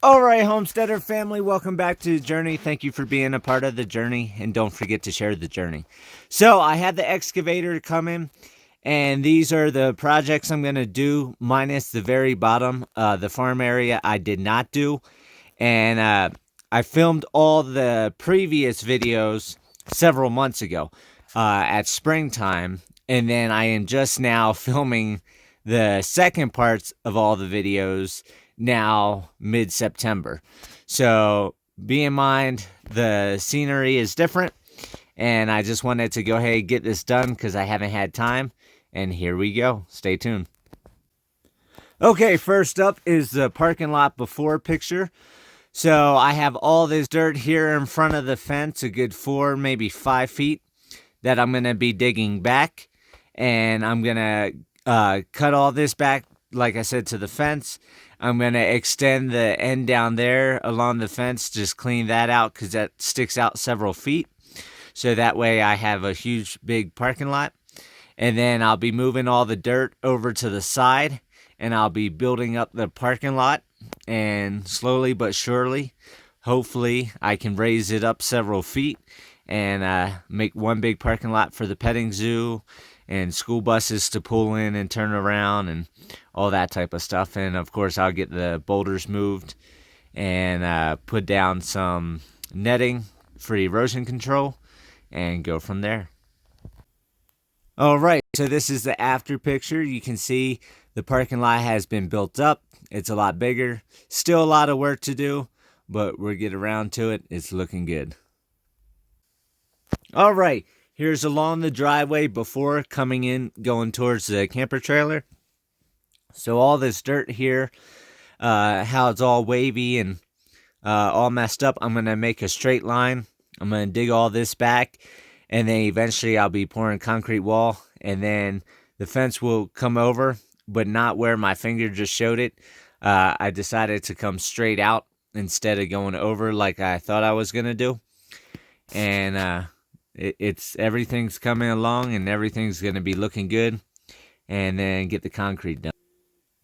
All right, Homesteader family, welcome back to the journey. Thank you for being a part of the journey, and don't forget to share the journey. So I had the excavator come in, and these are the projects I'm going to do, minus the very bottom, the farm area I did not do. And I filmed all the previous videos several months ago at springtime, and then I am just now filming the second parts of all the videos now mid-September. So be in mind the scenery is different, and I just wanted to go ahead and get this done because I haven't had time. And here we go. Stay tuned. Okay, first up is the parking lot before picture. So I have all this dirt here in front of the fence, a good 4, maybe 5 feet, that I'm going to be digging back. And I'm going to cut all this back, like I said, to the fence. I'm going to extend the end down there along the fence, just clean that out because that sticks out several feet. So that way I have a huge, big parking lot. And then I'll be moving all the dirt over to the side, and I'll be building up the parking lot. And slowly but surely, hopefully, I can raise it up several feet and make one big parking lot for the petting zoo and school buses to pull in and turn around and all that type of stuff. And of course, I'll get the boulders moved and put down some netting for erosion control and go from there. All right, so this is the after picture. You can see the parking lot has been built up. It's a lot bigger. Still a lot of work to do, but we'll get around to it. It's looking good. All right, here's along the driveway before coming in, going towards the camper trailer. So all this dirt here, how it's all wavy and all messed up, I'm going to make a straight line. I'm going to dig all this back, and then eventually I'll be pouring concrete wall, and then the fence will come over, but not where my finger just showed it. I decided to come straight out instead of going over like I thought I was going to do. And it's everything's coming along, and everything's going to be looking good, and then get the concrete done.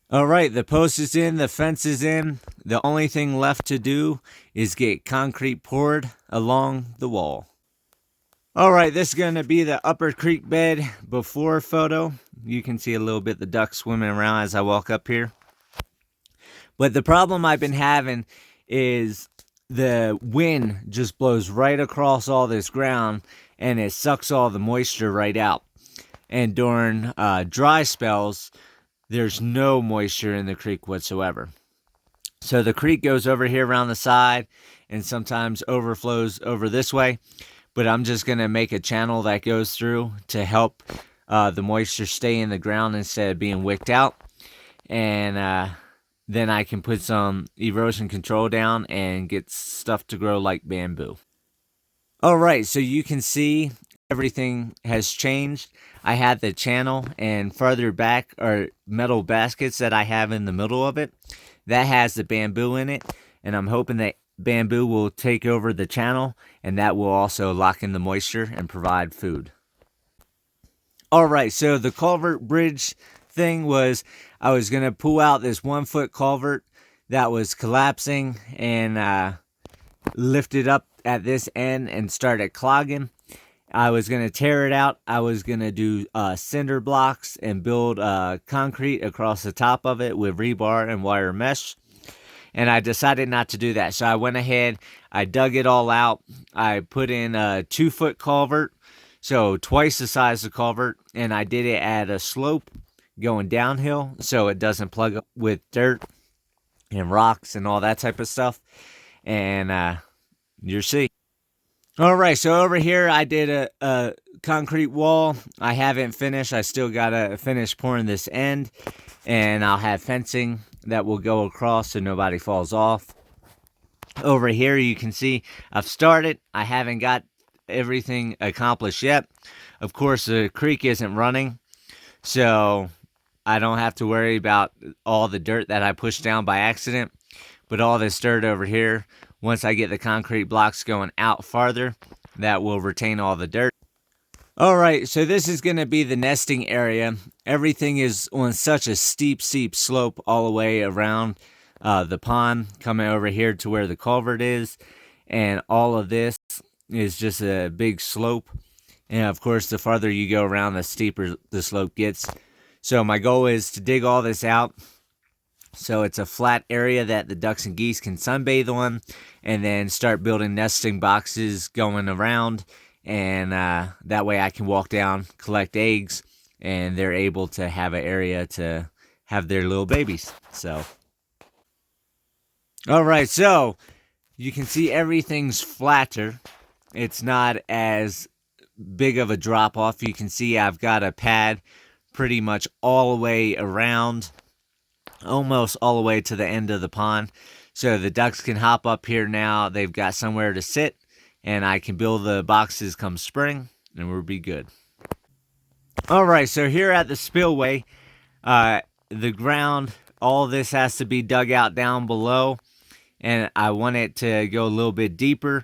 All right, the post is in, the fence is in. The only thing left to do is get concrete poured along the wall. All right, this is going to be the upper creek bed before photo. You can see a little bit the ducks swimming around as I walk up here. But the problem I've been having is the wind just blows right across all this ground, and it sucks all the moisture right out. And during dry spells, there's no moisture in the creek whatsoever. So the creek goes over here around the side and sometimes overflows over this way. But I'm just going to make a channel that goes through to help the moisture stay in the ground instead of being wicked out. And then I can put some erosion control down and get stuff to grow like bamboo. All right, so you can see everything has changed. I had the channel, and further back are metal baskets that I have in the middle of it. That has the bamboo in it, and I'm hoping that bamboo will take over the channel, and that will also lock in the moisture and provide food. All right, so the culvert bridge thing was I was going to pull out this 1-foot culvert that was collapsing and lift it up at this end and started clogging. I was going to tear it out. I was going to do cinder blocks and build concrete across the top of it with rebar and wire mesh. And I decided not to do that. So I went ahead, I dug it all out. I put in a 2-foot culvert, so twice the size of culvert. And I did it at a slope going downhill so it doesn't plug up with dirt and rocks and all that type of stuff. And you'll see. All right, so over here I did a concrete wall. I haven't finished. I still got to finish pouring this end. And I'll have fencing that will go across so nobody falls off. Over here you can see I've started. I haven't got everything accomplished yet. Of course, the creek isn't running, so I don't have to worry about all the dirt that I pushed down by accident. But all this dirt over here, once I get the concrete blocks going out farther, that will retain all the dirt. All right, so this is going to be the nesting area. Everything is on such a steep slope all the way around the pond coming over here to where the culvert is. And all of this is just a big slope. And of course, the farther you go around, the steeper the slope gets. So my goal is to dig all this out so it's a flat area that the ducks and geese can sunbathe on, and then start building nesting boxes going around. And that way I can walk down, collect eggs, and they're able to have an area to have their little babies. So, all right, so you can see everything's flatter. It's not as big of a drop off. You can see I've got a pad pretty much all the way around, almost all the way to the end of the pond. So the ducks can hop up here now. They've got somewhere to sit, and I can build the boxes come spring, and we'll be good. All right, so here at the spillway, the ground, all this has to be dug out down below, and I want it to go a little bit deeper,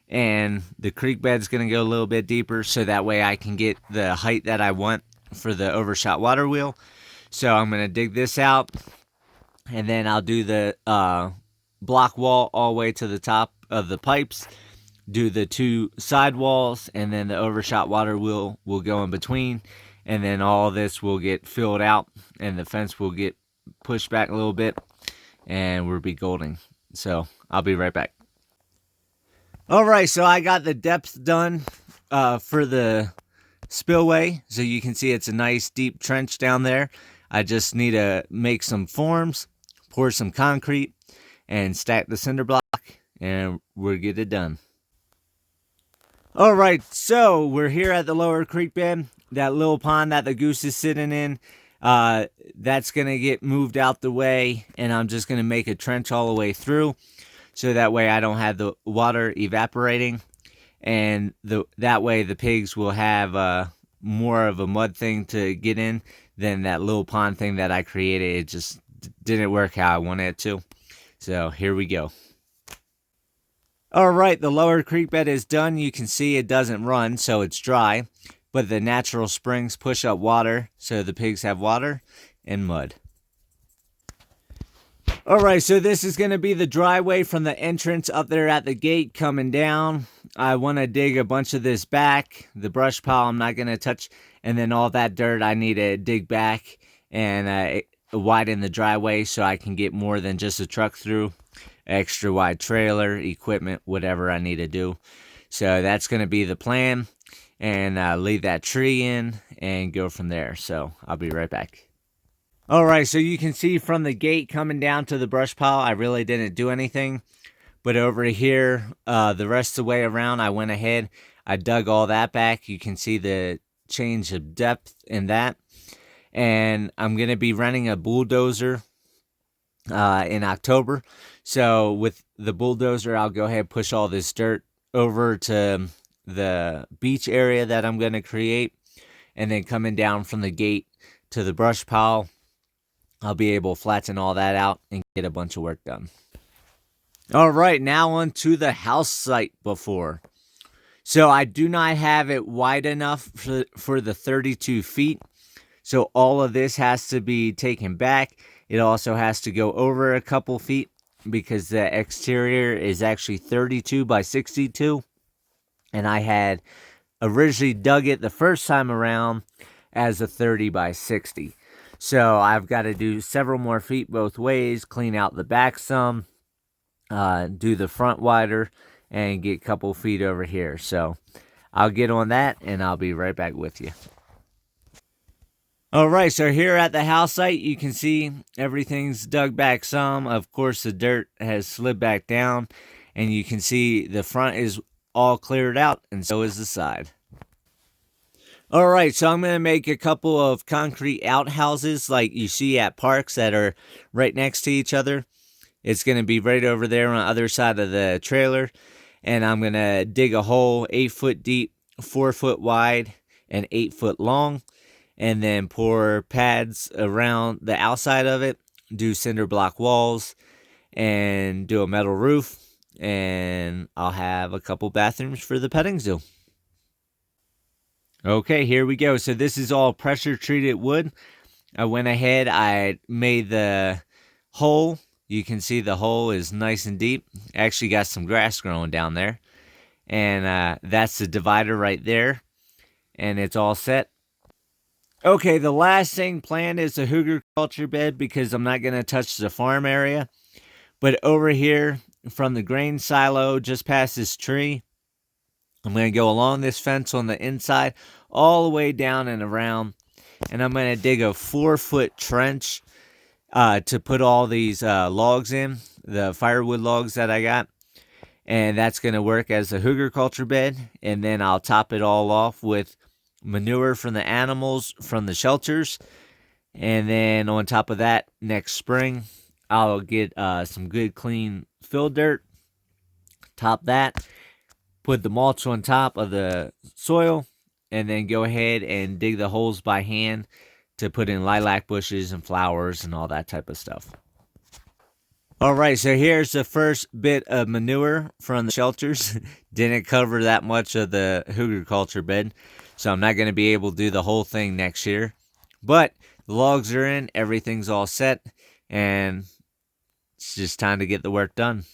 and the creek bed's going to go a little bit deeper, so that way I can get the height that I want for the overshot water wheel. So I'm going to dig this out, and then I'll do the block wall all the way to the top of the pipes, do the 2 side walls, and then the overshot water wheel will go in between, and then all this will get filled out, and the fence will get pushed back a little bit, and we'll be golden. So I'll be right back. All right, so I got the depth done for the spillway, so you can see it's a nice deep trench down there. I just need to make some forms, pour some concrete, and stack the cinder block, and we'll get it done. All right, so we're here at the lower creek bed, that little pond that the goose is sitting in. That's going to get moved out the way, and I'm just going to make a trench all the way through, so that way I don't have the water evaporating, and that way the pigs will have more of a mud thing to get in than that little pond thing that I created. It just didn't work how I wanted it to. So here we go. All right, the lower creek bed is done. You can see it doesn't run, so it's dry, but the natural springs push up water, so the pigs have water and mud. All right, so this is going to be the driveway from the entrance up there at the gate coming down. I want to dig a bunch of this back. The brush pile I'm not going to touch, and then all that dirt I need to dig back and widen the driveway so I can get more than just a truck through. Extra wide trailer, equipment, whatever I need to do. So that's going to be the plan, and leave that tree in and go from there. So I'll be right back. All right, so you can see from the gate coming down to the brush pile, I really didn't do anything. But over here, the rest of the way around, I went ahead. I dug all that back. You can see the change of depth in that. And I'm going to be renting a bulldozer in October. So with the bulldozer, I'll go ahead and push all this dirt over to the beach area that I'm going to create. And then coming down from the gate to the brush pile, I'll be able to flatten all that out and get a bunch of work done. All right, now on to the house site before. So I do not have it wide enough for the 32 feet. So all of this has to be taken back. It also has to go over a couple feet because the exterior is actually 32 by 62. And I had originally dug it the first time around as a 30 by 60. So I've got to do several more feet both ways, clean out the back some, do the front wider, and get a couple feet over here. So I'll get on that, and I'll be right back with you. All right, so here at the house site, you can see everything's dug back some. Of course, the dirt has slid back down, and you can see the front is all cleared out, and so is the side. All right, so I'm going to make a couple of concrete outhouses like you see at parks that are right next to each other. It's going to be right over there on the other side of the trailer. And I'm going to dig a hole 8 foot deep, 4 foot wide, and 8 foot long. And then pour pads around the outside of it, do cinder block walls, and do a metal roof. And I'll have a couple bathrooms for the petting zoo. Okay, here we go. So this is all pressure treated wood. I went ahead, I made the hole You can see the hole is nice and deep. Actually got some grass growing down there. And that's the divider right there. And it's all set. Okay, the last thing planned is the Hoosier Culture Bed because I'm not going to touch the farm area. But over here, from the grain silo just past this tree, I'm going to go along this fence on the inside, all the way down and around. And I'm going to dig a 4-foot trench to put all these logs in, the firewood logs that I got. And that's going to work as a Hoosier Culture Bed. And then I'll top it all off with manure from the animals from the shelters. And then on top of that, next spring, I'll get some good clean fill dirt, top that, put the mulch on top of the soil, and then go ahead and dig the holes by hand to put in lilac bushes and flowers and all that type of stuff. All right, so here's the first bit of manure from the shelters. Didn't cover that much of the Hoosier Culture Bed, so I'm not going to be able to do the whole thing next year. But the logs are in, everything's all set, and it's just time to get the work done.